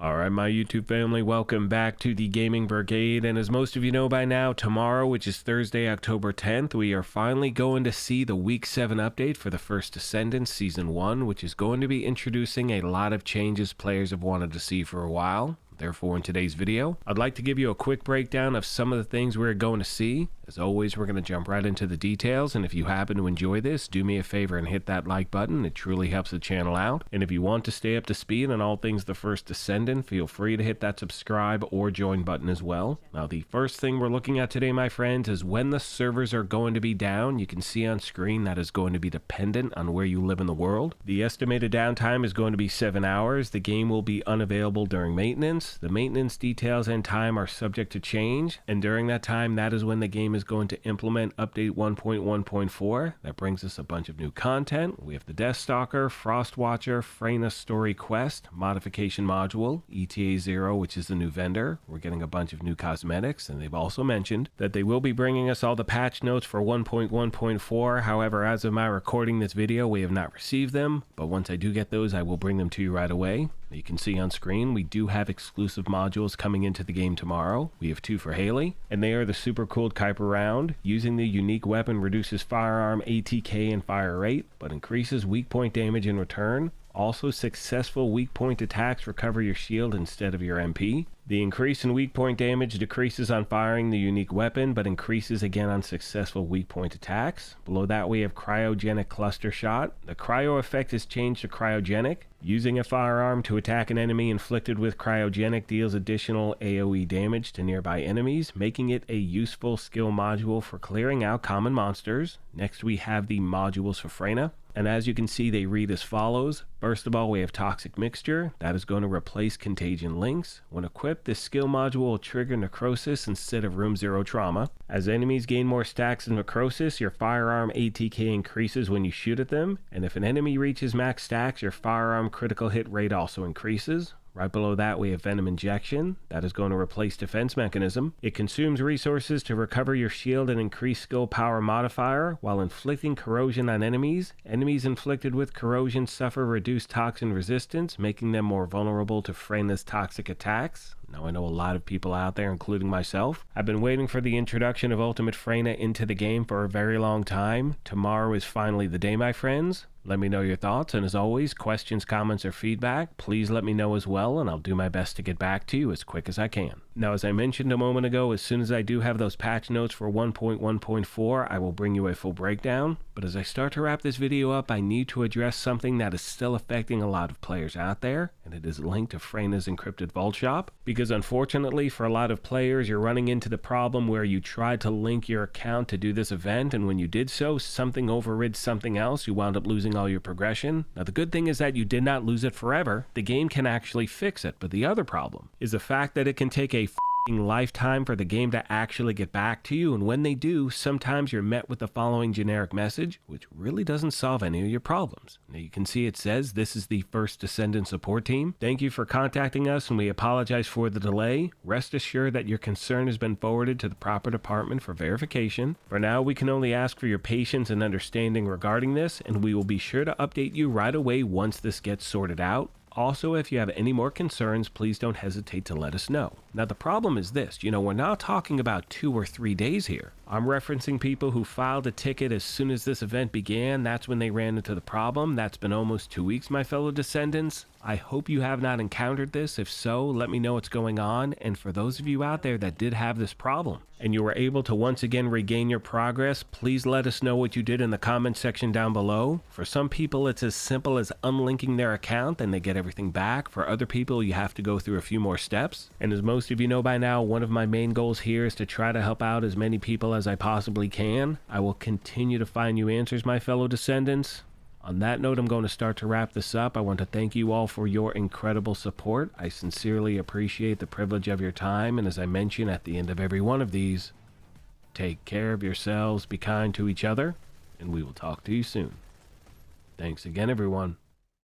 Alright, my YouTube family, welcome back to the Gaming Brigade, and as most of you know by now, tomorrow, which is Thursday, October 10th, we are finally going to see the Week 7 update for The First Descendant Season 1, which is going to be introducing a lot of changes players have wanted to see for a while. Therefore, in today's video, I'd like to give you a quick breakdown of some of the things we're going to see. As always, we're going to jump right into the details, and if you happen to enjoy this, do me a favor and hit that like button. It truly helps the channel out. And if you want to stay up to speed on all things The First Descendant, feel free to hit that subscribe or join button as well. Now, the first thing we're looking at today, my friends, is when the servers are going to be down. You can see on screen that is going to be dependent on where you live in the world. The estimated downtime is going to be 7 hours. The game will be unavailable during maintenance. The maintenance details and time are subject to change, and during that time, that is when the game is going to implement update 1.1.4. That brings us a bunch of new content. We have the Death Stalker, Frost Watcher, Freyna Story Quest, Modification Module, ETA 0, which is the new vendor. We're getting a bunch of new cosmetics, and they've also mentioned that they will be bringing us all the patch notes for 1.1.4. However, as of my recording this video, we have not received them, but once I do get those, I will bring them to you right away. You can see on screen, we do have exclusive modules coming into the game tomorrow. We have 2 for Haley, and they are the super cooled Kuiper round. Using the unique weapon reduces firearm ATK and fire rate, but increases weak point damage in return. Also, successful weak point attacks recover your shield instead of your MP. The increase in weak point damage decreases on firing the unique weapon, but increases again on successful weak point attacks. Below that, we have Cryogenic Cluster Shot. The cryo effect is changed to cryogenic. Using a firearm to attack an enemy inflicted with cryogenic deals additional AoE damage to nearby enemies, making it a useful skill module for clearing out common monsters. Next, we have the modules for Freyna. And as you can see, they read as follows. First of all, we have Toxic Mixture. That is going to replace Contagion Links. When equipped, this skill module will trigger Necrosis instead of Room 0 Trauma. As enemies gain more stacks in Necrosis, your firearm ATK increases when you shoot at them. And if an enemy reaches max stacks, your firearm critical hit rate also increases. Right below that, we have Venom Injection. That is going to replace Defense Mechanism. It consumes resources to recover your shield and increase skill power modifier while inflicting corrosion on enemies. Enemies inflicted with corrosion suffer reduced toxin resistance, making them more vulnerable to Freyna's toxic attacks. Now, I know a lot of people out there, including myself, have been waiting for the introduction of Ultimate Freyna into the game for a very long time. Tomorrow is finally the day, my friends. Let me know your thoughts, and as always, questions, comments, or feedback, please let me know as well, and I'll do my best to get back to you as quick as I can. Now, as I mentioned a moment ago, as soon as I do have those patch notes for 1.1.4, I will bring you a full breakdown. But as I start to wrap this video up, I need to address something that is still affecting a lot of players out there, and it is linked to Freyna's encrypted vault shop. Because unfortunately, for a lot of players, you're running into the problem where you tried to link your account to do this event, and when you did so, something overrid something else. You wound up losing all your progression. Now, the good thing is that you did not lose it forever. The game can actually fix it, but the other problem is the fact that it can take a lifetime for the game to actually get back to you, and when they do, sometimes you're met with the following generic message, which really doesn't solve any of your problems. Now, you can see it says, "This is the First Descendant support team. Thank you for contacting us, and we apologize for the delay. Rest assured that your concern has been forwarded to the proper department for verification. For now, we can only ask for your patience and understanding regarding this, and we will be sure to update you right away once this gets sorted out. Also, if you have any more concerns, please don't hesitate to let us know." Now, the problem is this, we're not talking about 2 or 3 days here. I'm referencing people who filed a ticket as soon as this event began. That's when they ran into the problem. That's been almost 2 weeks, my fellow Descendants. I hope you have not encountered this. If so, let me know what's going on. And for those of you out there that did have this problem and you were able to once again regain your progress, please let us know what you did in the comment section down below. For some people, it's as simple as unlinking their account and they get everything back. For other people, you have to go through a few more steps. And as most of you know by now, one of my main goals here is to try to help out as many people as I possibly can. I will continue to find you answers, my fellow Descendants. On that note, I'm going to start to wrap this up. I want to thank you all for your incredible support. I sincerely appreciate the privilege of your time, and as I mention at the end of every one of these, take care of yourselves, be kind to each other, and we will talk to you soon. Thanks again, everyone.